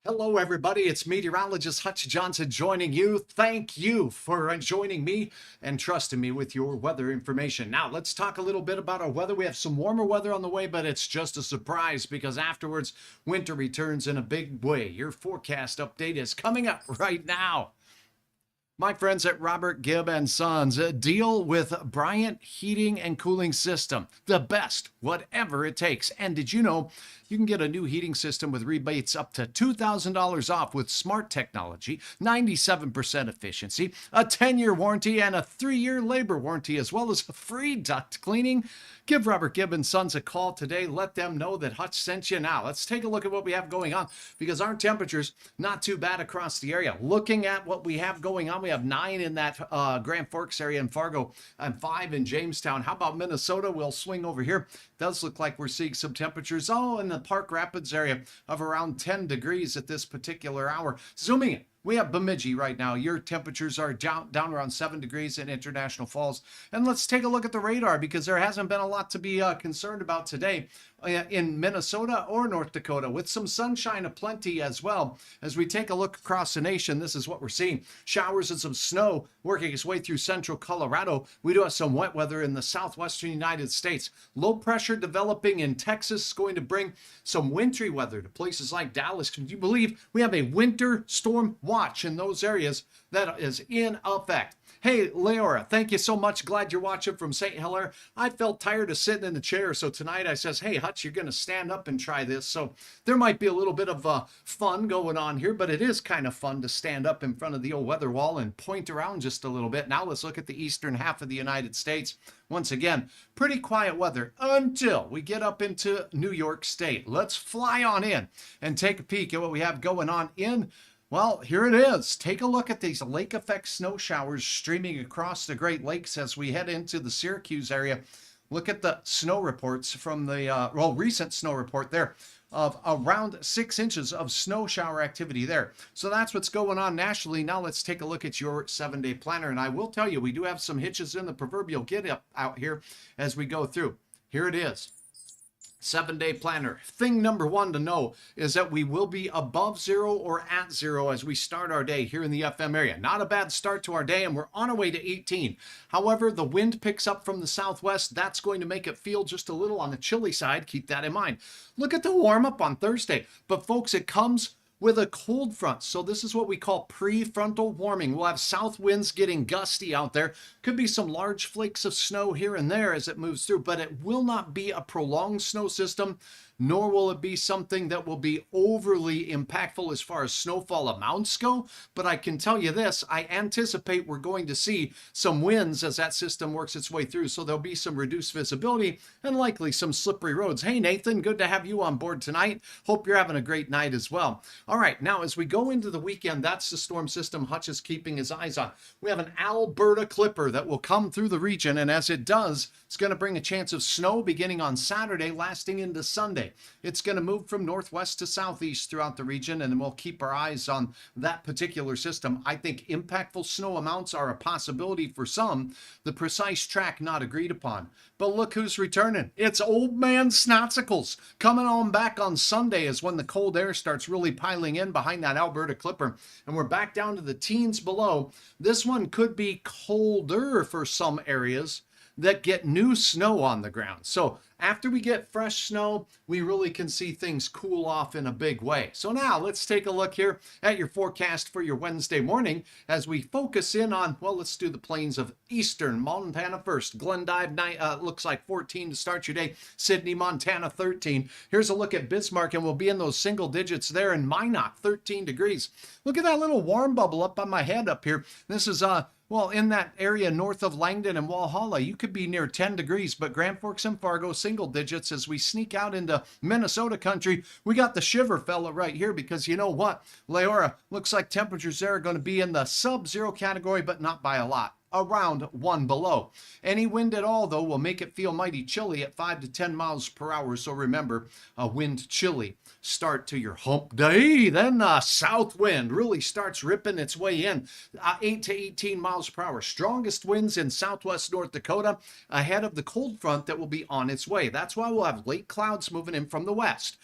Hello, everybody. It's meteorologist Hutch Johnson joining you. Thank you for joining me and trusting me with your weather information. Now, let's talk a little bit about our weather. We have some warmer weather on the way, but it's just a surprise because afterwards, winter returns in a big way. Your forecast update is coming up right now. My friends at Robert Gibb and Sons deal with Bryant Heating and Cooling System, the best, whatever it takes. And did you know you can get a new heating system with rebates up to $2,000 off with smart technology, 97% efficiency, a 10-year warranty, and a 3-year labor warranty, as well as free duct cleaning? Give Robert Gibb and Sons a call today. Let them know that Hutch sent you. Now, let's take a look at what we have going on because our temperatures not too bad across the area. Looking at what we have going on, we have 9 in that Grand Forks area in Fargo and 5 in Jamestown. How about Minnesota? We'll swing over here. Does look like we're seeing some temperatures, in the Park Rapids area of around 10 degrees at this particular hour. Zooming in. We have Bemidji right now. Your temperatures are down around 7 degrees in International Falls. And let's take a look at the radar because there hasn't been a lot to be concerned about today in Minnesota or North Dakota, with some sunshine aplenty as well. As we take a look across the nation, this is what we're seeing. Showers and some snow working its way through central Colorado. We do have some wet weather in the southwestern United States. Low pressure developing in Texas is going to bring some wintry weather to places like Dallas. Can you believe we have a winter storm watch in those areas that is in effect? Hey, Leora, thank you so much. Glad you're watching from St. Hilaire. I felt tired of sitting in the chair, so tonight I says, hey, Hutch, you're going to stand up and try this. So there might be a little bit of fun going on here, but it is kind of fun to stand up in front of the old weather wall and point around just a little bit. Now let's look at the eastern half of the United States. Once again, pretty quiet weather until we get up into New York State. Let's fly on in and take a peek at what we have going on in. Well, here it is. Take a look at these lake effect snow showers streaming across the Great Lakes as we head into the Syracuse area. Look at the snow reports from the recent snow report there of around 6 inches of snow shower activity there. So that's what's going on nationally. Now let's take a look at your 7-day planner. And I will tell you, we do have some hitches in the proverbial get up out here as we go through. Here it is. 7-day planner. Thing number 1 to know is that we will be above 0 or at 0 as we start our day here in the FM area. Not a bad start to our day, and we're on our way to 18. However, the wind picks up from the southwest. That's going to make it feel just a little on the chilly side. Keep that in mind. Look at the warm up on Thursday. But folks, it comes with a cold front. So this is what we call prefrontal warming. We'll have south winds getting gusty out there. Could be some large flakes of snow here and there as it moves through, but it will not be a prolonged snow system, nor will it be something that will be overly impactful as far as snowfall amounts go. But I can tell you this, I anticipate we're going to see some winds as that system works its way through. So there'll be some reduced visibility and likely some slippery roads. Hey, Nathan, good to have you on board tonight. Hope you're having a great night as well. All right, now as we go into the weekend, that's the storm system Hutch is keeping his eyes on. We have an Alberta clipper that will come through the region, and as it does, it's going to bring a chance of snow beginning on Saturday, lasting into Sunday. It's going to move from northwest to southeast throughout the region, and we'll keep our eyes on that particular system. I think impactful snow amounts are a possibility for some. The precise track not agreed upon. But look who's returning. It's old man Snotsicles. Coming on back on Sunday is when the cold air starts really piling in behind that Alberta clipper, and we're back down to the teens below. This one could be colder for some areas that get new snow on the ground. So after we get fresh snow, we really can see things cool off in a big way. So now let's take a look here at your forecast for your Wednesday morning as we focus in on, well, let's do the plains of eastern Montana first. Glendive looks like 14 to start your day. Sydney, Montana, 13. Here's a look at Bismarck, and we'll be in those single digits there in Minot, 13 degrees. Look at that little warm bubble up on my head up here. This is well, in that area north of Langdon and Walhalla, you could be near 10 degrees, but Grand Forks and Fargo, single digits. As we sneak out into Minnesota country, we got the shiver fella right here because you know what? Leora, looks like temperatures there are going to be in the sub-zero category, but not by a lot. Around 1 below. Any wind at all, though, will make it feel mighty chilly at 5 to 10 miles per hour. So remember, a wind chilly start to your hump day. Then south wind really starts ripping its way in, 8 to 18 miles per hour. Strongest winds in southwest North Dakota ahead of the cold front that will be on its way. That's why we'll have late clouds moving in from the west.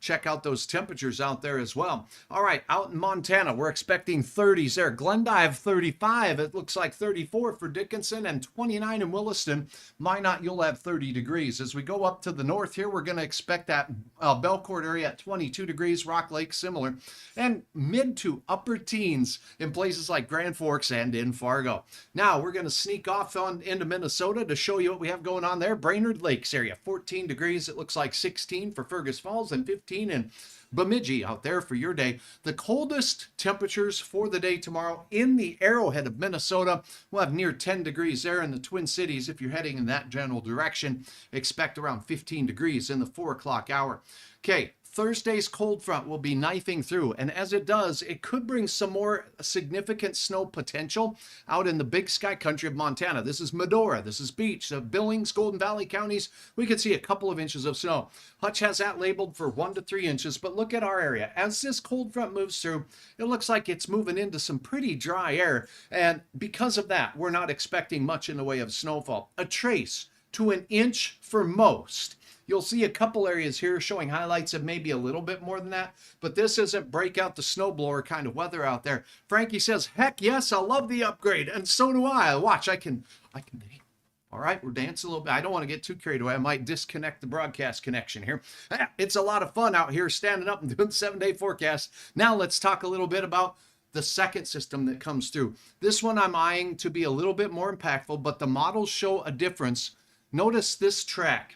check out those temperatures out there as well. All right, out in Montana, we're expecting 30s there. Glendive 35. It looks like 34 for Dickinson and 29 in Williston. Minot, you'll have 30 degrees. As we go up to the north here, we're going to expect that Belcourt area at 22 degrees. Rock Lake similar, and mid to upper teens in places like Grand Forks and in Fargo. Now we're going to sneak off on into Minnesota to show you what we have going on there. Brainerd Lakes area, 14 degrees. It looks like 16 for Fergus Falls and 15 in Bemidji out there for your day. The coldest temperatures for the day tomorrow in the Arrowhead of Minnesota. We'll have near 10 degrees there in the Twin Cities. If you're heading in that general direction, expect around 15 degrees in the 4 o'clock hour. Okay, Thursday's cold front will be knifing through, and as it does, it could bring some more significant snow potential out in the Big Sky country of Montana. This is Medora, this is Beach, Billings, Golden Valley counties. We could see a couple of inches of snow. Hutch has that labeled for 1 to 3 inches, but look at our area. As this cold front moves through, it looks like it's moving into some pretty dry air, and because of that, we're not expecting much in the way of snowfall. A trace to an inch for most. You'll see a couple areas here showing highlights of maybe a little bit more than that, but this isn't break out the snowblower kind of weather out there. Frankie says, heck yes, I love the upgrade, and so do I. Watch, I can. All right, we're dancing a little bit. I don't want to get too carried away. I might disconnect the broadcast connection here. It's a lot of fun out here standing up and doing 7-day forecast. Now let's talk a little bit about the second system that comes through. This one I'm eyeing to be a little bit more impactful, but the models show a difference. Notice this track.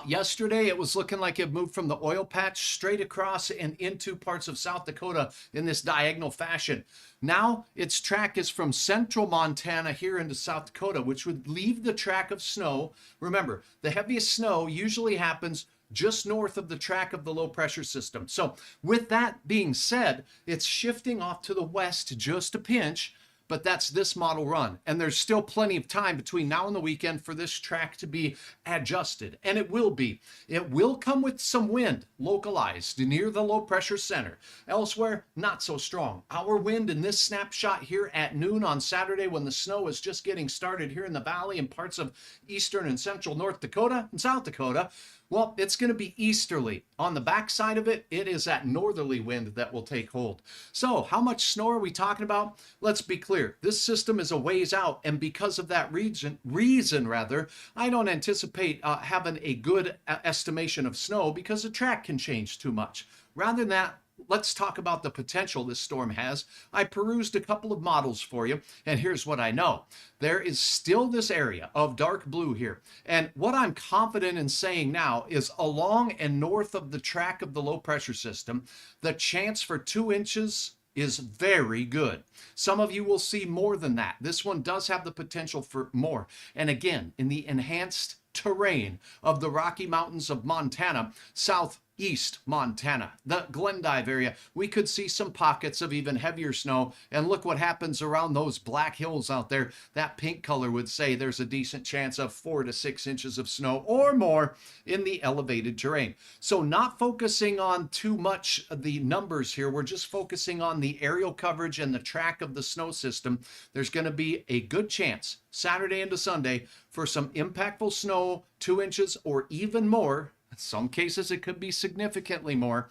Yesterday, it was looking like it moved from the oil patch straight across and into parts of South Dakota in this diagonal fashion. Now, its track is from central Montana here into South Dakota, which would leave the track of snow. Remember, the heaviest snow usually happens just north of the track of the low pressure system. So with that being said, it's shifting off to the west just a pinch, but that's this model run. And there's still plenty of time between now and the weekend for this track to be adjusted. And it will be. It will come with some wind localized near the low pressure center. Elsewhere, not so strong. Our wind in this snapshot here at noon on Saturday when the snow is just getting started here in the valley and parts of eastern and central North Dakota and South Dakota, well, it's going to be easterly. On the backside of it, it is that northerly wind that will take hold. So how much snow are we talking about? Let's be clear. This system is a ways out, and because of that reason, I don't anticipate having a good estimation of snow because the track can change too much. Rather than that, let's talk about the potential this storm has. I perused a couple of models for you, and here's what I know. There is still this area of dark blue here. And what I'm confident in saying now is along and north of the track of the low pressure system, the chance for 2 inches is very good. Some of you will see more than that. This one does have the potential for more. And again, in the enhanced terrain of the Rocky Mountains of Montana, southeast Montana, the Glendive area, we could see some pockets of even heavier snow. And look what happens around those black hills out there. That pink color would say there's a decent chance of 4 to 6 inches of snow or more in the elevated terrain. So not focusing on too much of the numbers here. We're just focusing on the aerial coverage and the track of the snow system. There's going to be a good chance Saturday into Sunday for some impactful snow, 2 inches or even more. In some cases, it could be significantly more.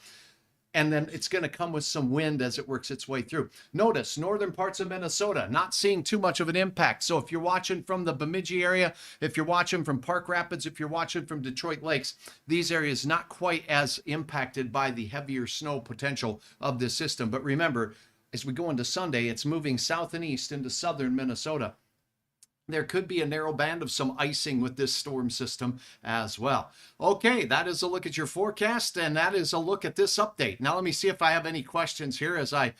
And then it's going to come with some wind as it works its way through. Notice northern parts of Minnesota, not seeing too much of an impact. So if you're watching from the Bemidji area, if you're watching from Park Rapids, if you're watching from Detroit Lakes, these areas not quite as impacted by the heavier snow potential of this system. But remember, as we go into Sunday, it's moving south and east into southern Minnesota. There could be a narrow band of some icing with this storm system as well. Okay, that is a look at your forecast, and that is a look at this update. Now let me see if I have any questions here as I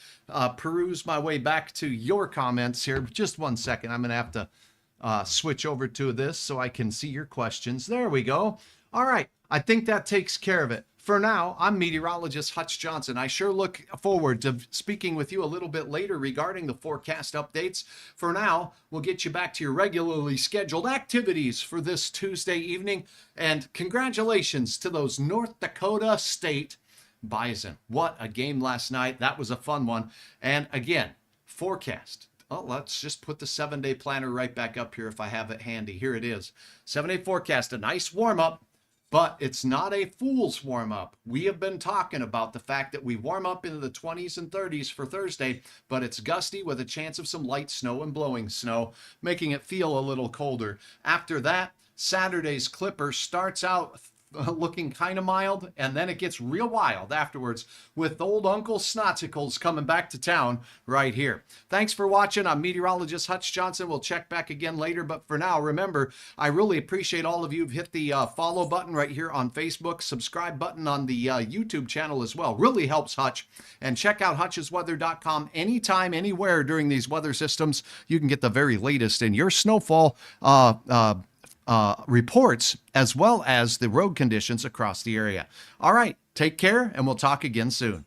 peruse my way back to your comments here. Just 1 second. I'm going to have to switch over to this so I can see your questions. There we go. All right, I think that takes care of it. For now, I'm meteorologist Hutch Johnson. I sure look forward to speaking with you a little bit later regarding the forecast updates. For now, we'll get you back to your regularly scheduled activities for this Tuesday evening. And congratulations to those North Dakota State Bison. What a game last night. That was a fun one. And again, forecast. Oh, let's just put the 7-day planner right back up here if I have it handy. Here it is. 7-day forecast, a nice warm-up. but it's not a fool's warm up. We have been talking about the fact that we warm up into the 20s and 30s for Thursday, but it's gusty with a chance of some light snow and blowing snow, making it feel a little colder. After that, Saturday's Clipper starts out looking kind of mild, and then it gets real wild afterwards with old Uncle Snotsicles coming back to town right here. Thanks for watching. I'm meteorologist Hutch Johnson. We'll check back again later, but for now, remember, I really appreciate all of you who've hit the follow button right here on Facebook, subscribe button on the YouTube channel as well. Really helps Hutch. And check out hutchesweather.com anytime, anywhere during these weather systems. You can get the very latest in your snowfall reports, as well as the road conditions across the area. All right, take care, and we'll talk again soon.